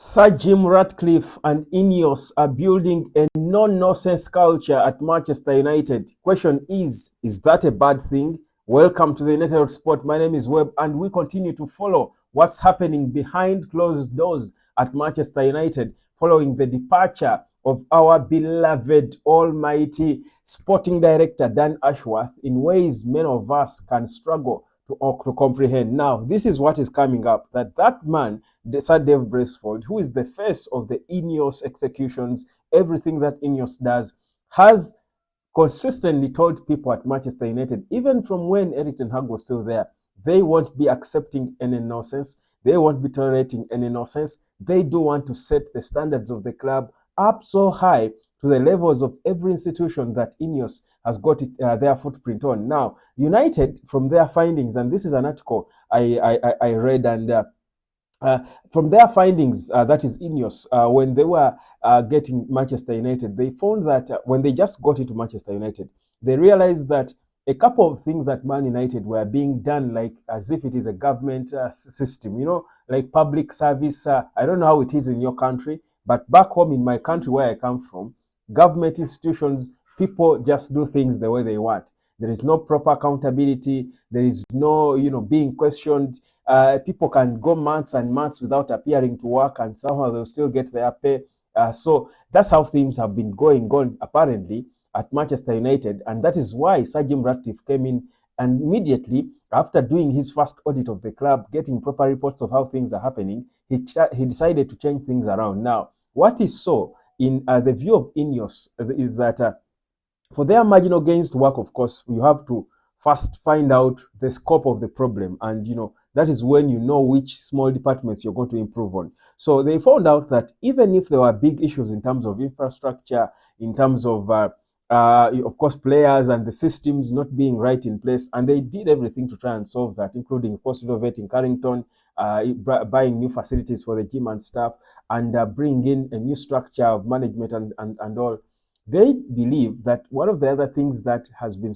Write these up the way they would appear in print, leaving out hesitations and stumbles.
Sir Jim Ratcliffe and Ineos are building a no-nonsense culture at Manchester United. Question is that a bad thing? Welcome to the United Sport. My name is Webb, and we continue to follow what's happening behind closed doors at Manchester United following the departure of our beloved almighty sporting director Dan Ashworth in ways many of us can struggle to comprehend. Now, this is what is coming up, that man, Sir Dave Braceford, who is the face of the Ineos executions, everything that Ineos does, has consistently told people at Manchester United, even from when Eric Ten Hag was still there, they won't be accepting any nonsense. They won't be tolerating any nonsense. They do want to set the standards of the club up so high to the levels of every institution that Ineos has got their footprint on. Now, United, from their findings, and this is an article I read, and from their findings, that is Ineos, when they were getting Manchester United, they found that when they just got into Manchester United, they realized that a couple of things at Man United were being done like as if it is a government system, like public service. I don't know how it is in your country, but back home in my country where I come from, government institutions, people just do things the way they want. There is no proper accountability. There is no, being questioned. People can go months and months without appearing to work, and somehow they'll still get their pay. So that's how things have been going on, apparently, at Manchester United. And that is why Sir Jim Ratcliffe came in, and immediately after doing his first audit of the club, getting proper reports of how things are happening, he decided to change things around. Now, what he saw in the view of Ineos is that for their marginal gains to work, of course, you have to first find out the scope of the problem. And, that is when you know which small departments you're going to improve on. So they found out that even if there were big issues in terms of infrastructure, in terms of course, players and the systems not being right in place, and they did everything to try and solve that, including post renovating Carrington, buying new facilities for the gym and staff, and bringing in a new structure of management and all. They believe that one of the other things that has been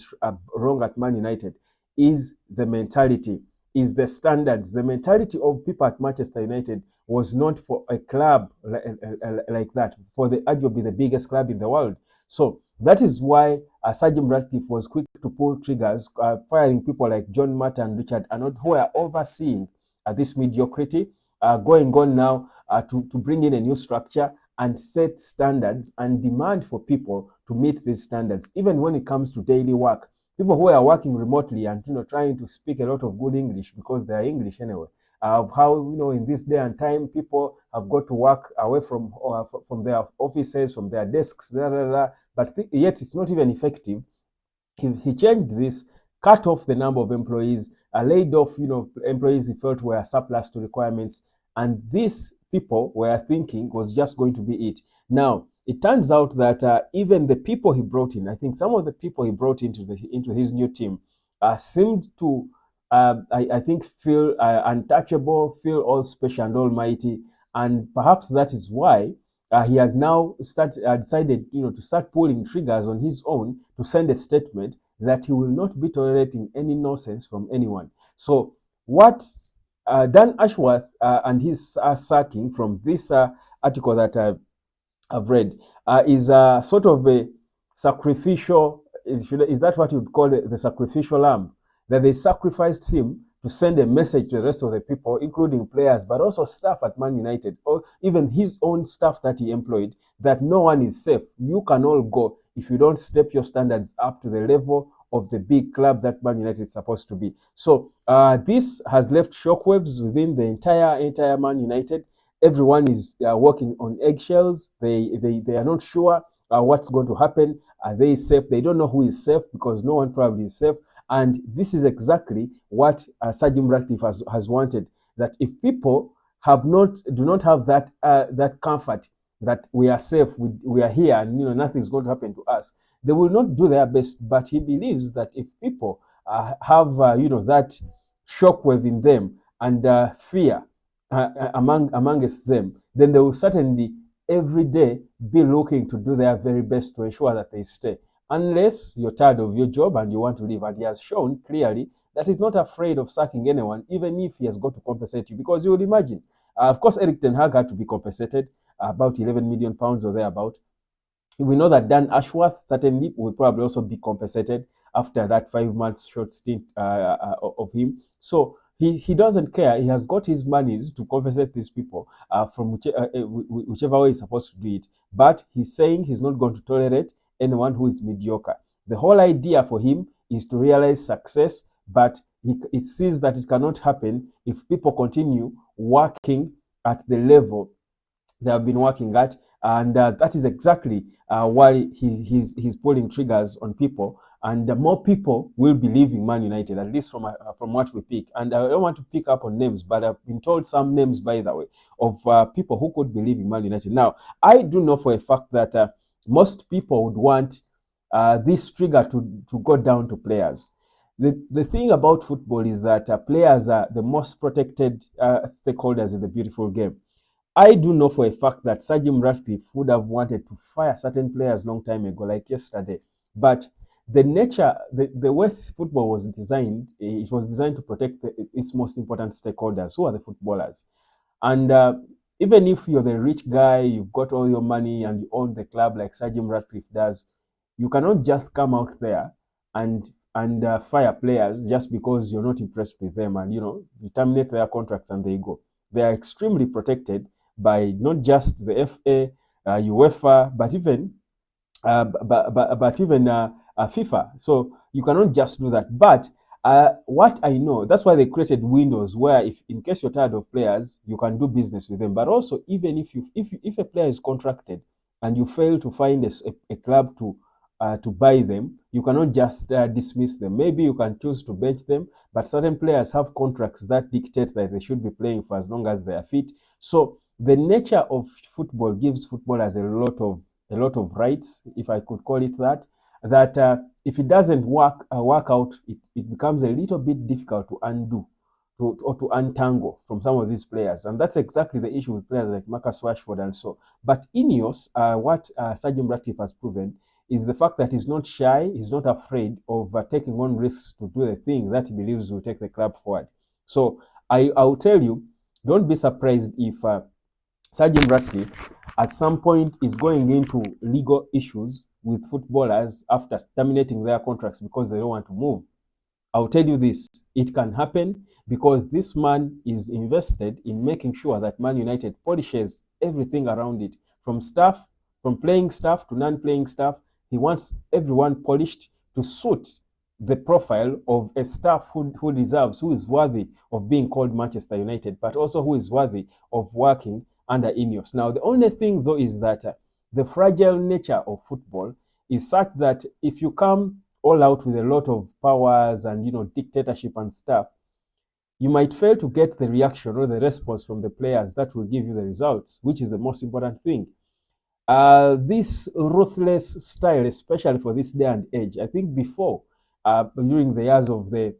wrong at Man United is the mentality, is the standards. The mentality of people at Manchester United was not for a club like that, for the arguably the biggest club in the world. So that is why Sir Jim Ratcliffe was quick to pull triggers, firing people like John Matta and Richard Arnold, who are overseeing this mediocrity, going on now to bring in a new structure and set standards and demand for people to meet these standards, even when it comes to daily work. People who are working remotely and trying to speak a lot of good English because they are English anyway. How in this day and time people have got to work away from their offices, from their desks, but yet it's not even effective. He changed this, cut off the number of employees, laid off employees he felt were surplus to requirements, and these people were thinking was just going to be it. Now it turns out that even the people he brought in, I think some of the people he brought into his new team seemed to I think feel untouchable, feel all special and almighty, and perhaps that is why he has now decided, to start pulling triggers on his own to send a statement that he will not be tolerating any nonsense from anyone. So, what Dan Ashworth and his sacking from this article that I've read is sort of a sacrificial. Is that what you'd call it, the sacrificial lamb? That they sacrificed him to send a message to the rest of the people, including players, but also staff at Man United, or even his own staff that he employed, that no one is safe. You can all go if you don't step your standards up to the level of the big club that Man United is supposed to be. So this has left shockwaves within the entire Man United. Everyone is walking on eggshells. They are not sure what's going to happen. Are they safe? They don't know who is safe because no one probably is safe. And this is exactly what Sir Jim Ratcliffe has wanted. That if people do not have that comfort that we are safe, we are here, and nothing is going to happen to us, they will not do their best. But he believes that if people have that shockwave in them and fear amongst them, then they will certainly every day be looking to do their very best to ensure that they stay. Unless you're tired of your job and you want to leave. And he has shown clearly that he's not afraid of sacking anyone, even if he has got to compensate you. Because you would imagine, Of course, Eric Ten Hag had to be compensated about 11 million pounds or thereabout. We know that Dan Ashworth certainly will probably also be compensated after that 5 months short stint of him. So he doesn't care. He has got his monies to compensate these people from whichever way he's supposed to do it. But he's saying he's not going to tolerate anyone who is mediocre. The whole idea for him is to realize success, but he sees that it cannot happen if people continue working at the level they have been working at, and that is exactly why he's pulling triggers on people, and more people will be leaving Man United, at least from what we pick. And I don't want to pick up on names, but I've been told some names, by the way, of people who could be leaving Man United. Now, I do know for a fact that most people would want this trigger to go down to players. The thing about football is that players are the most protected stakeholders in the beautiful game. I do know for a fact that Sir Jim Ratcliffe would have wanted to fire certain players long time ago, like yesterday. But the way football was designed, it was designed to protect its most important stakeholders, who are the footballers. And even if you're the rich guy, you've got all your money and you own the club like Sir Jim Ratcliffe does, you cannot just come out there and fire players just because you're not impressed with them, and you terminate their contracts and they go. They are extremely protected by not just the FA, UEFA, but even FIFA. So you cannot just do that. But what I know, that's why they created windows where, if in case you're tired of players, you can do business with them. But also, even if a player is contracted and you fail to find a club to buy them, you cannot just dismiss them. Maybe you can choose to bench them, but certain players have contracts that dictate that they should be playing for as long as they are fit. So the nature of football gives footballers a lot of rights, if I could call it that. That if it doesn't work out, it becomes a little bit difficult to undo, or to untangle from some of these players, and that's exactly the issue with players like Marcus Rashford and so. But Ineos, what Sir Jim Ratcliffe has proven is the fact that he's not shy, he's not afraid of taking on risks to do the thing that he believes will take the club forward. So I'll tell you, don't be surprised if Sir Jim Ratcliffe at some point is going into legal issues with footballers after terminating their contracts because they don't want to move. I'll tell you this, it can happen because this man is invested in making sure that Man United polishes everything around it, from staff, from playing staff to non-playing staff. He wants everyone polished to suit the profile of a staff who deserves, who is worthy of being called Manchester United, but also who is worthy of working under Ineos. Now, the only thing though is that the fragile nature of football is such that if you come all out with a lot of powers and dictatorship and stuff, you might fail to get the reaction or the response from the players that will give you the results, which is the most important thing. This ruthless style, especially for this day and age, I think before, during the years of the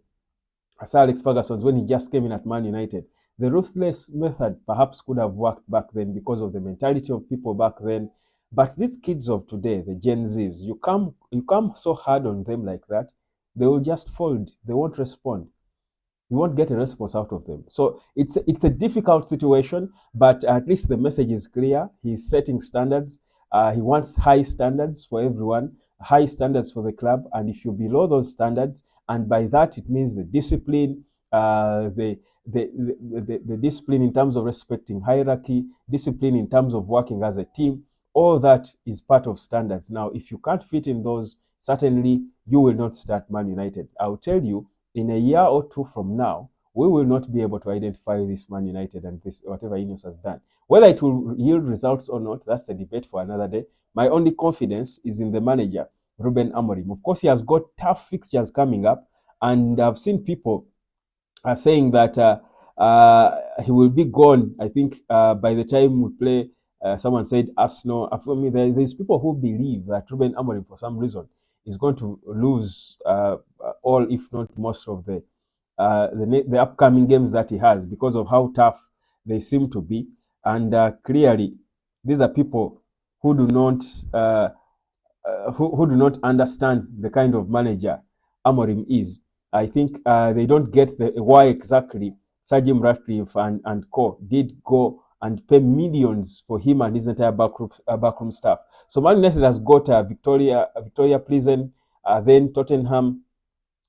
Sir Alex Ferguson's, when he just came in at Man United, the ruthless method perhaps could have worked back then because of the mentality of people back then. But these kids of today, the Gen Zs, you come so hard on them like that, they will just fold. They won't respond. You won't get a response out of them. So it's a difficult situation, but at least the message is clear. He's setting standards. He wants high standards for everyone, high standards for the club. And if you're below those standards, and by that it means the discipline, the discipline in terms of respecting hierarchy, discipline in terms of working as a team, all that is part of standards. Now, if you can't fit in those, certainly you will not start Man United. I'll tell you, in a year or two from now, we will not be able to identify this Man United and this whatever Ineos has done. Whether it will yield results or not, that's a debate for another day. My only confidence is in the manager, Ruben Amorim. Of course, he has got tough fixtures coming up, and I've seen people are saying that he will be gone. I think by the time we play, someone said Arsenal. For me, there's people who believe that Ruben Amorim, for some reason, is going to lose all, if not most, of the upcoming games that he has because of how tough they seem to be. And clearly, these are people who do not who do not understand the kind of manager Amorim is. I think they don't get why exactly Jim Ratcliffe and co did go and pay millions for him and his entire backroom staff. So Man United has got Victoria Pleasant, then Tottenham,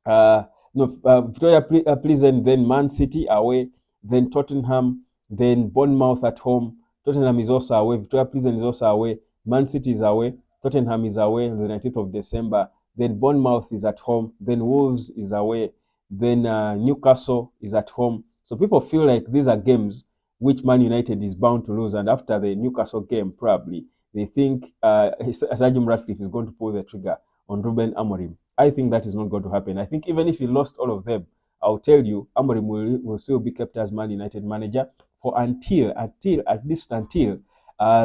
Victoria Pleasant, then Man City away, then Tottenham, then Bournemouth at home. Tottenham is also away. Victoria Pleasant is also away. Man City is away. Tottenham is away on the 19th of December. Then Bournemouth is at home. Then Wolves is away. Then Newcastle is at home. So people feel like these are games which Man United is bound to lose. And after the Newcastle game, probably they think Sir Jim Ratcliffe is going to pull the trigger on Ruben Amorim. I think that is not going to happen. I think even if he lost all of them, I'll tell you, Amorim will still be kept as Man United manager for until the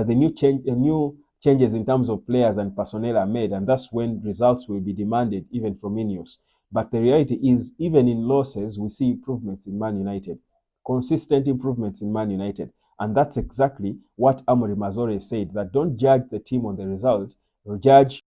new changes in terms of players and personnel are made, and that's when results will be demanded even from Ineos. But the reality is, even in losses, we see improvements in Man United, consistent improvements in Man United, and that's exactly what Amorim has already said, that don't judge the team on the result, judge